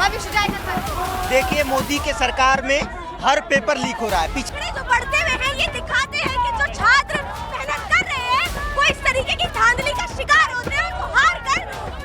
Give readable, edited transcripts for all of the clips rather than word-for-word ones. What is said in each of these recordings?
भविष्य जाएगा सर? देखिए, मोदी के सरकार में हर पेपर लीक हो रहा है। पिछड़े जो पढ़ते हुए हैं ये दिखाते हैं कि जो छात्र मेहनत कर रहे हैं वो इस तरीके की धांधली का शिकार होते हैं, वो हार कर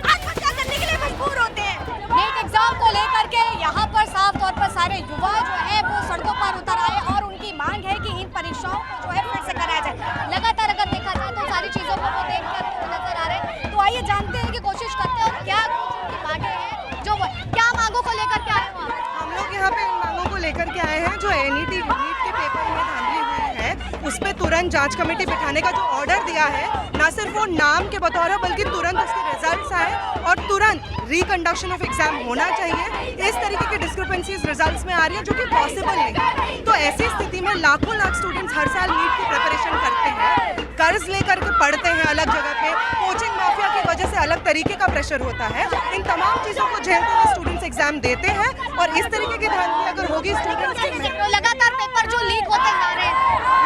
आत्महत्या करने के लिए मजबूर होते हैं। नीट एग्जाम को लेकर के यहाँ पर साफ तौर पर सारे युवा जो है वो सड़कों पर उतर आए और उनकी मांग है कि इन परीक्षाओं को जो है फिर से कराया जाए। लगातार अगर देखा जाए तो सारी चीजों को वो देखकर नजर आ रहे हैं। तो आइए जानते हैं कि कोशिश करते हैं और क्या उनकी मांगे हैं, जो क्या मांगों को लेकर के आए हो आप? हम लोग यहाँ पे इन मांगों को लेकर के आए हैं जो नीट के पेपर में धांधली हुई है उस पर तुरंत जांच कमेटी बिठाने का जो ऑर्डर दिया है, ना सिर्फ वो नाम के बतौर है बल्कि तुरंत उसके रिजल्ट्स आए और तुरंत रिकंडक्शन ऑफ एग्जाम होना चाहिए। इस तरीके की डिस्क्रिपेंसीज रिजल्ट्स में आ रही है जो कि पॉसिबल नहीं। तो ऐसी स्थिति में लाखों लाख स्टूडेंट्स हर साल नीट की प्रिपरेशन करते हैं, कर्ज लेकर के पढ़ते हैं अलग जगह पे, कोचिंग माफिया की वजह से अलग तरीके का प्रेशर होता है। इन तमाम चीज़ों को झेलते हुए स्टूडेंट्स एग्जाम देते हैं और इस तरीके की धांधली अगर होगी स्टूडेंट्स के तो लगातार पेपर जो लीक होते जा रहे हैं,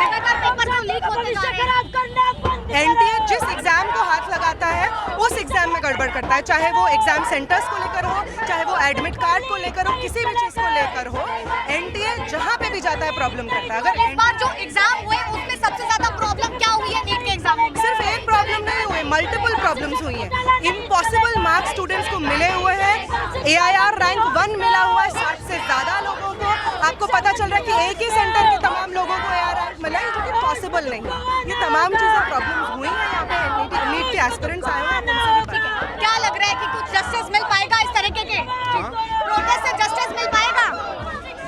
लगातार पेपर जो लीक होते जा रहे हैं, एनटीए जिस एग्जाम को हाथ लगाता है उस एग्जाम में गड़बड़ करता है, चाहे वो एग्जाम सेंटर्स को लेकर हो, चाहे वो एडमिट कार्ड को लेकर हो, किसी भी चीज को लेकर हो, एनटीए जहाँ पे भी जाता है प्रॉब्लम करता है। अगर इस बार जो एग्जाम हुए उसमें सबसे ज्यादा प्रॉब्लम क्या हुई है नीट के एग्जाम में? सिर्फ एक प्रॉब्लम नहीं हुई, मल्टीपल प्रॉब्लम्स हुई हैं। इम्पॉसिबल मार्क्स स्टूडेंट्स को मिले हुए हैं, AIR रैंक 1 मिला हुआ है 60 से ज्यादा लोगों को। आपको पता चल रहा है कि एक ही सेंटर के तमाम लोगों को AIR रैंक मिला है, जो कि पॉसिबल नहीं है। ये तमाम चीजें प्रॉब्लम्स हुई हैं। यहाँ पे नीट के एस्पिरेंट्स आए हुए हैं, उनसे भी पता है। क्या लग रहा है कि कुछ जस्टिस मिल पाएगा इस तरीके के प्रोटेस्ट से? जस्टिस मिल पाएगा?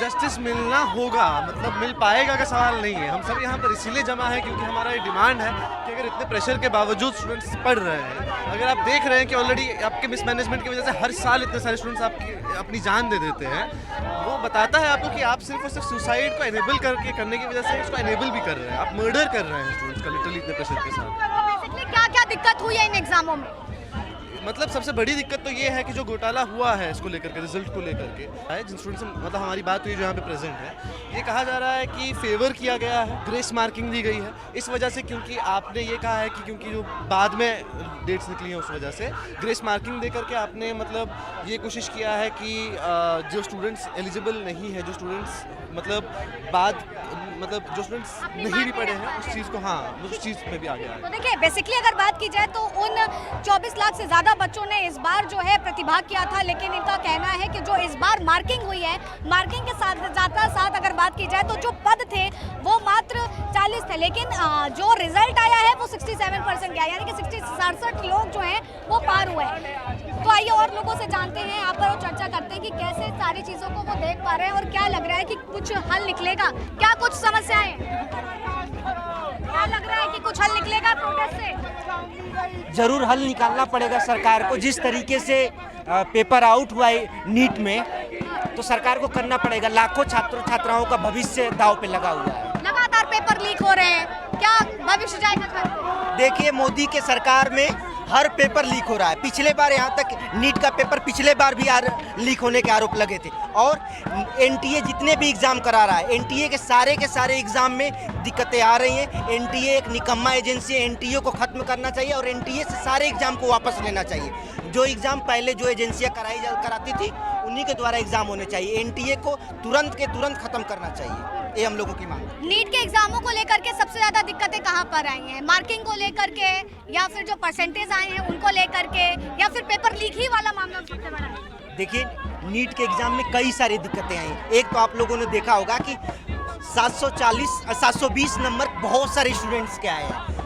जस्टिस मिलना होगा, मतलब मिल पाएगा का सवाल नहीं है। हम सब यहाँ पर इसीलिए जमा है क्योंकि हमारा ये डिमांड है कि अगर इतने प्रेशर के बावजूद स्टूडेंट्स पढ़ रहे हैं, अगर आप देख रहे हैं कि ऑलरेडी आपके मिसमैनेजमेंट की वजह से हर साल इतने सारे स्टूडेंट्स आपकी अपनी जान दे देते हैं, वो बताता है आपको कि आप सिर्फ और सिर्फ सुसाइड को एनेबल करने की वजह से उसको एनेबल भी कर रहे हैं, आप मर्डर कर रहे हैं स्टूडेंट्स का लिटरली इतने प्रेशर के साथ। क्या क्या दिक्कत हुई है इन एग्जामों में? मतलब सबसे बड़ी दिक्कत तो ये है कि जो घोटाला हुआ है इसको लेकर के, रिजल्ट को लेकर के है, जिन स्टूडेंट्स से मतलब हमारी बात हुई जो यहाँ पे प्रेजेंट है, ये कहा जा रहा है कि फेवर किया गया है, ग्रेस मार्किंग दी गई है इस वजह से, क्योंकि आपने ये कहा है कि क्योंकि जो बाद में डेट्स निकली हैं उस वजह से ग्रेस मार्किंग दे करके आपने मतलब ये कोशिश किया है कि जो स्टूडेंट्स एलिजिबल नहीं है, जो स्टूडेंट्स जो स्टूडेंट्स नहीं भी पढ़े हैं उस चीज़ को, हाँ उस चीज़ में भी आ गया है। तो देखिए बेसिकली अगर बात की जाए तो उन 24 लाख से ज़्यादा बच्चों ने इस बार जो है प्रतिभाग किया था, लेकिन इनका कहना है कि जो इस बार मार्किंग हुई है, मार्किंग के साथ अगर बात की जाए तो जो पद थे वो मात्र 40 थे, लेकिन जो रिजल्ट आया है वो 67% गया, यानी कि 67 लोग जो हैं वो पार हुए हैं। तो आइए और लोगों से जानते हैं, यहाँ पर चर्चा करते हैं कि कैसे सारी चीज़ों को वो देख पा रहे हैं और क्या लग रहा है कि कुछ हल निकलेगा, क्या कुछ समस्याएं, क्या लग रहा है कि कुछ हल निकलेगा प्रोटेस्ट से? जरूर हल निकालना पड़ेगा सरकार को। जिस तरीके से पेपर आउट हुआ है नीट में, तो सरकार को करना पड़ेगा। लाखों छात्रों छात्राओं का भविष्य दांव पे लगा हुआ है। लगातार पेपर लीक हो रहे हैं, क्या भविष्य जाएगा सर? देखिए, मोदी के सरकार में हर पेपर लीक हो रहा है। पिछले बार यहाँ तक नीट का पेपर पिछले बार भी लीक होने के आरोप लगे थे और एनटीए जितने भी एग्जाम करा रहा है, एनटीए के सारे एग्जाम में दिक्कतें आ रही हैं। एनटीए एक निकम्मा एजेंसी है, एनटीए को खत्म करना चाहिए और एनटीए से सारे एग्जाम को वापस लेना चाहिए। जो एग्जाम पहले जो एजेंसियाँ कराती थी उन्हीं के द्वारा एग्जाम होने चाहिए। एनटीए को तुरंत के तुरंत खत्म करना चाहिए, ये हम लोगों की मांग है। नीट के एग्जामों को लेकर के सबसे ज्यादा दिक्कतें कहाँ पर आई हैं? मार्किंग को लेकर के, या फिर जो परसेंटेज आए हैं उनको लेकर के, या फिर पेपर लीक ही वाला मामला सबसे बड़ा है? देखिए, नीट के एग्जाम में कई सारी दिक्कतें आई। एक तो आप लोगों ने देखा होगा कि 720 नंबर बहुत सारे स्टूडेंट्स के आए हैं।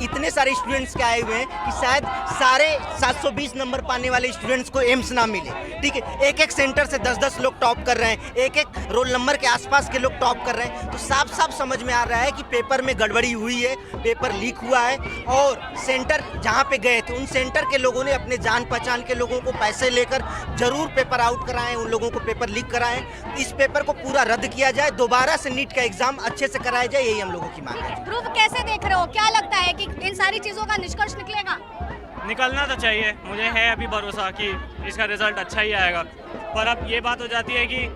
इतने सारे स्टूडेंट्स के आए हुए हैं कि शायद सारे 720 नंबर पाने वाले स्टूडेंट्स को एम्स ना मिले। ठीक है, एक सेंटर से 10 लोग टॉप कर रहे हैं, एक रोल नंबर के आसपास के लोग टॉप कर रहे हैं। तो साफ साफ समझ में आ रहा है कि पेपर में गड़बड़ी हुई है, पेपर लीक हुआ है और सेंटर जहां पे गए थे उन सेंटर के लोगों ने अपने जान पहचान के लोगों को पैसे लेकर जरूर पेपर आउट कराएं, उन लोगों को पेपर लीक कराएं। इस पेपर को पूरा रद्द किया जाए, दोबारा से नीट का एग्जाम अच्छे से कराया जाए, यही हम लोगों की मांग है। ध्रुव, कैसे देख रहे हो, क्या लगता है कि इन सारी चीजों का निष्कर्ष निकलेगा? निकलना तो चाहिए, मुझे है अभी भरोसा कि इसका रिजल्ट अच्छा ही आएगा, पर अब ये बात हो जाती है कि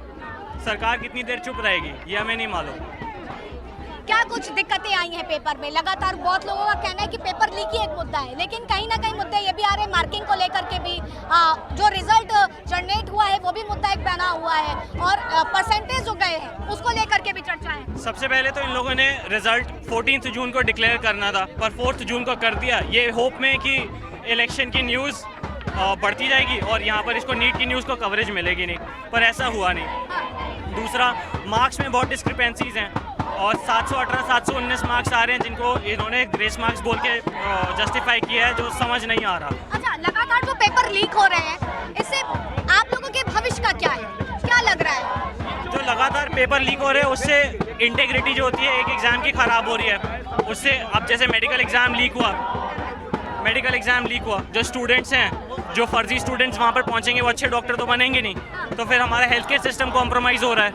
सरकार कितनी देर चुप रहेगी ये हमें नहीं मालूम। क्या कुछ दिक्कतें आई हैं पेपर में? लगातार बहुत लोगों का कहना है कि पेपर लीक ही एक मुद्दा है, लेकिन कहीं ना कहीं मुद्दे ये भी आ रहे हैं मार्किंग को लेकर के भी। जो रिजल्ट जनरेट हुआ है वो भी मुद्दा एक बना हुआ है, और परसेंटेज जो गए हैं उसको लेकर के भी चर्चा है। सबसे पहले तो इन लोगों ने रिजल्ट 14 जून को डिक्लेयर करना था, पर 4 जून को कर दिया, ये होप में कि इलेक्शन की न्यूज़ बढ़ती जाएगी और यहाँ पर इसको नीट की न्यूज़ को कवरेज मिलेगी नहीं, पर ऐसा हुआ नहीं। दूसरा, मार्क्स में बहुत डिस्क्रिपेंसीज हैं और 718 719 मार्क्स आ रहे हैं जिनको इन्होंने ग्रेस मार्क्स बोल के जस्टिफाई किया है, जो समझ नहीं आ रहा। अच्छा, लगातार जो पेपर लीक हो रहे हैं इससे आप लोगों के भविष्य का क्या है, क्या लग रहा है? जो लगातार पेपर लीक हो रहे हैं उससे इंटेग्रिटी जो होती है एक एग्ज़ाम की ख़राब हो रही है। उससे अब जैसे मेडिकल एग्ज़ाम लीक हुआ, जो स्टूडेंट्स हैं, जो फर्जी स्टूडेंट्स वहाँ पर पहुँचेंगे वो अच्छे डॉक्टर तो बनेंगे नहीं, तो फिर हमारा हेल्थ केयर सिस्टम कॉम्प्रोमाइज़ हो रहा है।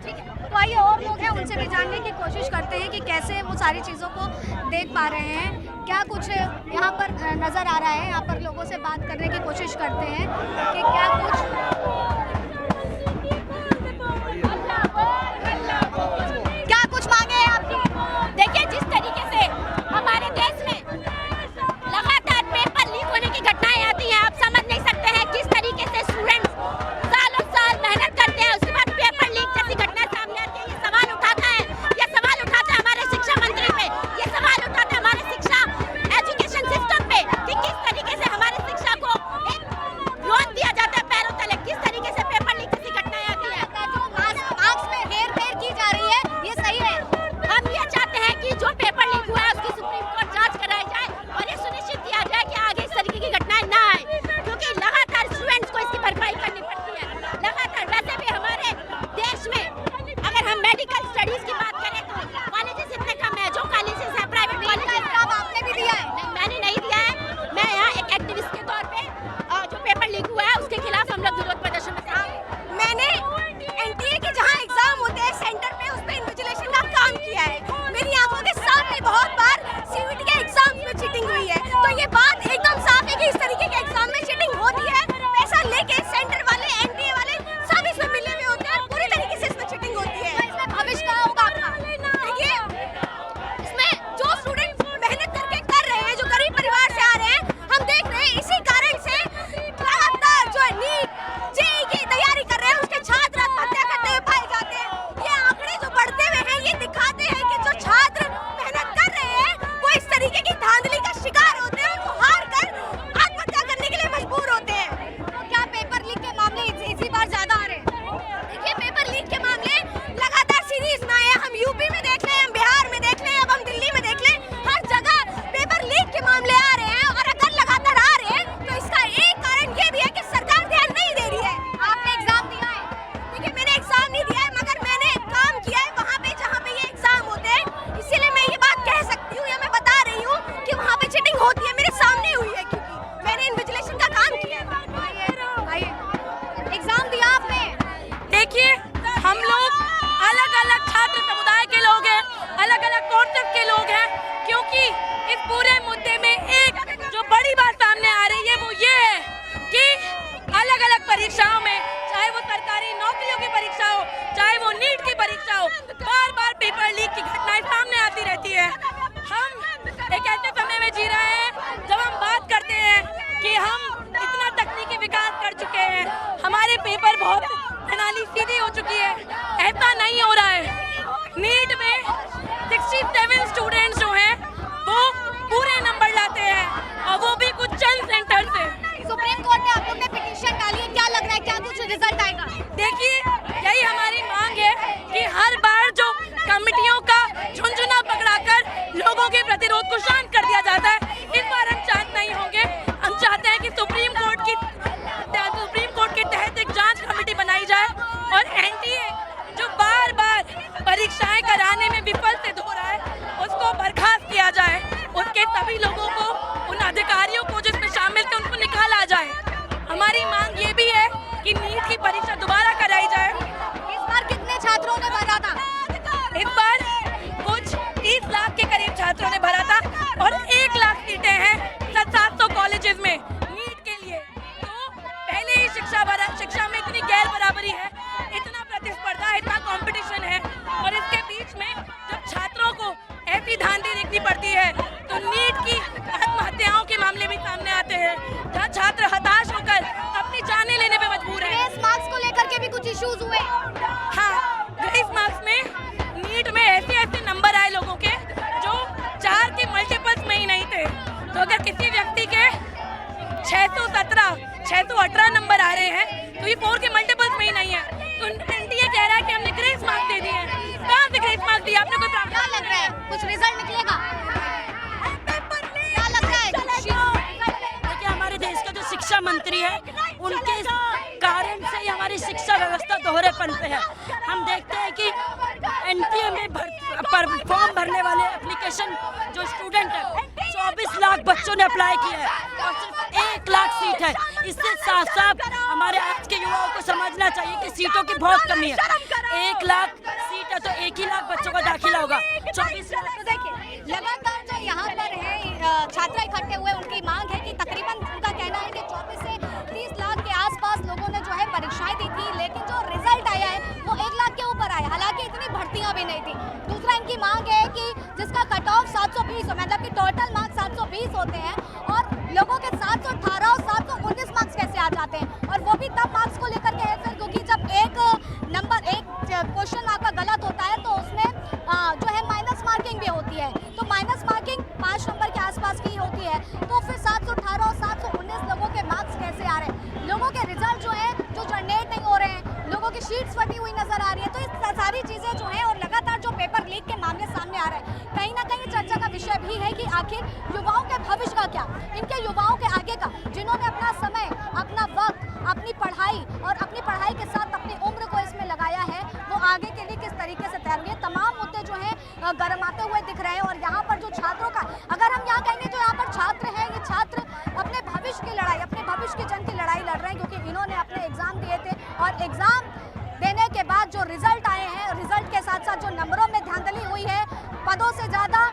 ठीक है, तो आइए और लोग हैं उनसे भी जानने की कोशिश करते हैं कि कैसे वो सारी चीज़ों को देख पा रहे हैं, क्या कुछ यहाँ पर नज़र आ रहा है। यहाँ पर लोगों से बात करने की कोशिश करते हैं कि क्या कुछ मांगे हैं आपकी। देखिए, जिस तरीके से हमारे देश में लगातार पेपर लीक होने की घटनाएं आती हैं, आप समझ नहीं सकते हैं किस तरीके से स्टूडेंट्स सालों साल मेहनत करते हैं, उसके बाद पेपर लीक जैसी घटना सामने आती है। ये सवाल उठाता है हमारे शिक्षा मंत्री पे, ये सवाल उठाता है हमारे शिक्षा एजुकेशन सिस्टम पे कि किस तरीके से हमारे शिक्षा को एक लोन दिया जाता है पैरों तले, किस तरीके से पेपर लीक जैसी घटनाएं आती है। मार्क्स में हेर-फेर की जा रही है, ये सही है। हम ये चाहते हैं कि जो पेपर लीक हुआ है उसकी सुप्रीम कोर्ट जांच कराई जाए और ये सुनिश्चित किया जाए कि आगे इस तरीके की घटनाएं ना आए, क्योंकि लगातार स्टूडेंट्स को इसकी भरपाई करनी पड़ती है। लगातार वैसे भी हमारे देश में अगर हम मेडिकल स्टडीज की बात करें तो कॉलेजेस इतने कम है, जो कॉलेजेस है प्राइवेट कॉलेजेस, आपने भी दिया है? मैंने नहीं दिया है। मैं यहाँ एक एक्टिविस्ट के तौर पे जो पेपर लीक हुआ है उसके खिलाफ हम लोग विरोध प्रदर्शन में करेंगे। मैंने एनटीए के जहाँ एग्जाम होते हैं सेंटर पे, उस पे इन्विजिलेशन का काम किया है। मेरी आंखों के सामने बहुत बार सीयूईटी के एग्जाम में चीटिंग हुई है, तो ये बात एकदम साफ है कि इस तरीके के एग्जाम में चीटिंग होती है। पैसा लेके सेंटर वाले, एनटीए वाले सब इसमें मिले हुए होते हैं, पूरी तरीके से इसमें चीटिंग होती है। इसमें भविष्य का होगा आपका। देखिए, इसमें जो स्टूडेंट मेहनत करके कर रहे हैं, जो गरीब परिवार से आ रहे हैं, हम देख रहे हैं इसी कारण से लगातार जो है नीट जेईई की तैयारी कर रहे हैं उसके छात्र आत्महत्या करते हुए पाए जाते हैं। ये आंकड़े जो बढ़ते हुए हैं ये दिखाते हैं कि जो छात्र मेहनत कर रहे हैं वो इस तरीके की धांधली का शिकार होते हैं, वो हार कर आत्महत्या करने के लिए मजबूर होते हैं। तो क्या पेपर लीक के मामले इसी बार ज्यादा आ रहे हैं? देखिए, पेपर लीक के मामले लगातार सीरीज में आए हैं। हम यूपी में देख लें, हम बिहार में देख लें, अब हम दिल्ली में देख लें, हर जगह पेपर लीक के मामले आ रहे हैं। और अगर लगातार आ रहे हैं तो इसका एक कारण ये भी है कि सरकार ध्यान नहीं दे रही है। आपने एग्जाम दिया है? देखिए, मैंने एग्जाम नहीं दिया है, मगर मैंने काम किया है वहाँ पे जहाँ पे ये एग्जाम होते हैं, इसीलिए मैं ये बात कह सकती हूँ या मैं बता रही हूँ कि वहाँ पे चीटिंग होती है, मेरे सामने हुई है, क्योंकि मैंने इन्विजिलेशन का काम किया है। एग्जाम दिया आपने? देखिए, हम लोग अलग अलग छात्र समुदाय के लोग हैं, अलग अलग कोर्सेज के लोग हैं, क्योंकि इस पूरे मुद्दे में एक जो बड़ी बात सामने आ रही है वो ये है कि अलग अलग परीक्षाओं में, चाहे वो सरकारी नौकरियों की परीक्षा हो, चाहे वो नीट की परीक्षा हो, बार बार पेपर लीक की घटनाएं सामने आती रहती है। हम एक ऐसे समय में जी रहे हैं जब हम बात करते हैं कि हम इतना तकनीकी विकास कर चुके हैं, हमारे पेपर बहुत प्रणाली सीधी हो चुकी है, ऐसा नहीं हो रहा है। नीट में 67 स्टूडेंट्स जो हैं वो पूरे नंबर लाते हैं, और वो भी कुछ चंद सेंटर से। सुप्रीम कोर्ट ने आप लोग ने पिटीशन डाली है, क्या लग रहा है, क्या कुछ रिजल्ट आएगा? देखिए, यही हमारी मांग है कि हर बार जो कमिटियों का झुंझुना पकड़ाकर लोगों के प्रतिरोध को शांत कर दिया जाता है, इस बार हम शांत नहीं होंगे। हम चाहते हैं कि सुप्रीम कोर्ट के तहत एक जांच कमेटी बनाई जाए और एनटीए जो बार बार परीक्षाएं कराने में विफल सिद्ध हो रहा है उसको बर्खास्त किया जाए, उसके सभी लोगों को, उन अधिकारियों को जिसमें शामिल थे उनको निकाला जाए। हमारी मांग ये भी है कि नीट की परीक्षा दोबारा कराई जाए। इस बार कितने छात्रों ने भरा था? इस बार कुछ 30 लाख के करीब छात्रों ने भरा था और 1 लाख सीटें हैं 700 कॉलेजेस में नीट के लिए। तो पहले ही शिक्षा में इतनी गैर बराबरी है, इतना प्रतिस्पर्धा है, इतना कंपटीशन है, और इसके बीच में जब छात्रों को ऐसी धांधली देखनी पड़ती है तो नीट की आत्महत्याओं के मामले भी सामने आते हैं, जहाँ छात्र हताश होकर अपनी जानें इश्यूज हुए? हाँ, ग्रेस मार्क्स में नीट में ऐसे नंबर आए लोगों के जो 4 के मल्टीपल्स में ही नहीं थे। तो अगर किसी व्यक्ति के 617, 618 नंबर आ रहे हैं तो ये 4 के मल्टीपल्स में ही नहीं है। तो एनटीए कह रहा है कि हमने ग्रेस मार्क्स दे दिए हैं। कहाँ से ग्रेस मार्क्स दिया? आपने कोई क्या प्रावधान लग रहा है, कुछ रिजल्ट निकलेगा? क्या लग रहा है? देखिए, हमारे देश का जो शिक्षा मंत्री है उनके कारण से ही हमारी शिक्षा व्यवस्था दोहरेपन पे है। हम देखते हैं कि एनटीए में फॉर्म भरने वाले एप्लीकेशन जो स्टूडेंट है 24 लाख बच्चों ने अप्लाई किया है और सिर्फ 1 लाख सीट है। इससे साफ साफ हमारे आज के युवाओं को समझना चाहिए कि सीटों की बहुत कमी है। 1 लाख सीट है तो 1 ही लाख बच्चों का दाखिला होगा। 24 लाख। तो देखिए, लगातार जो यहाँ पर है छात्र इकट्ठे हुए, उनकी मांग है कि तकरीबन उनका कहना है कि 24 से 30 लाख के आसपास लोगों ने जो है परीक्षाएं दी थी, लेकिन जो रिजल्ट आया है वो 1 लाख के ऊपर आया, हालांकि इतनी भर्तियां भी नहीं थी। दूसरा इनकी मांग है कि जिसका कट ऑफ 720 हो, मतलब कि टोटल मार्क्स 720 होते हैं और लोगों के 718 और 719 मार्क्स कैसे आ जाते हैं, और वो भी तब मार्क्स को लेकर के है सर, क्योंकि जब एक क्वेश्चन आपका गलत होता है तो उसमें जो है माइनस मार्किंग भी होती है। तो माइनस मार्किंग 5 नंबर के आसपास की होती है, तो फिर 718 और 719 लोगों के मार्क्स कैसे आ रहे हैं? लोगों के रिजल्ट जो है जो जनरेट नहीं हो रहे हैं, लोगों की शीट्स फटी हुई नजर आ रही है। तो ये सारी चीजें जो हैं और लगातार जो पेपर लीक के मामले सामने आ रहे हैं, कहीं ना कहीं चर्चा का विषय भी है कि आखिर युवाओं के भविष्य का क्या, इनके युवाओं के आगे का, जिन्होंने अपना समय, अपना वक्त, अपनी पढ़ाई और अपनी पढ़ाई के साथ अपनी उम्र को इसमें लगाया है, वो आगे के लिए किस तरीके से तैयार हुए। तमाम मुद्दे जो हैं गरमाते हुए दिख रहे हैं। और यहाँ पर जो छात्रों का, अगर हम यहाँ कहेंगे तो यहाँ पर छात्र हैं, ये छात्र अपने भविष्य की लड़ाई, अपने भविष्य की जंग की लड़ाई लड़ रहे हैं, क्योंकि इन्होंने अपने एग्जाम दिए थे और एग्जाम देने के बाद जो रिजल्ट आए हैं, रिजल्ट के साथ साथ जो नंबरों में धांधली हुई है, पदों से ज़्यादा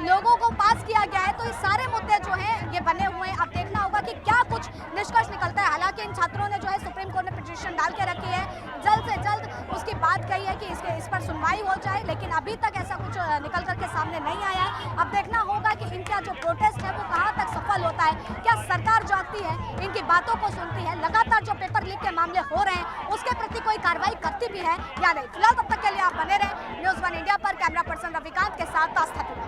लोगों को पास किया गया है, तो ये सारे मुद्दे जो हैं ये बने हुए हैं। अब देखना होगा कि क्या कुछ निष्कर्ष निकलता है। हालांकि इन छात्रों ने जो है सुप्रीम कोर्ट में पिटीशन डाल के रखी है, जल्द से जल्द उसकी बात कही है कि इस पर सुनवाई हो जाए, लेकिन अभी तक ऐसा कुछ निकल करके सामने नहीं आया है। अब देखना होगा कि इनका जो प्रोटेस्ट है वो कहाँ तक सफल होता है, क्या सरकार जागती है, इनकी बातों को सुनती है, लगातार जो पेपर लीक के मामले हो रहे हैं उसके प्रति कोई कार्रवाई करती भी है या नहीं। फिलहाल तब तक के लिए आप बने रहें न्यूज़ 1 इंडिया पर। कैमरा पर्सन रविकांत के साथ आस्था।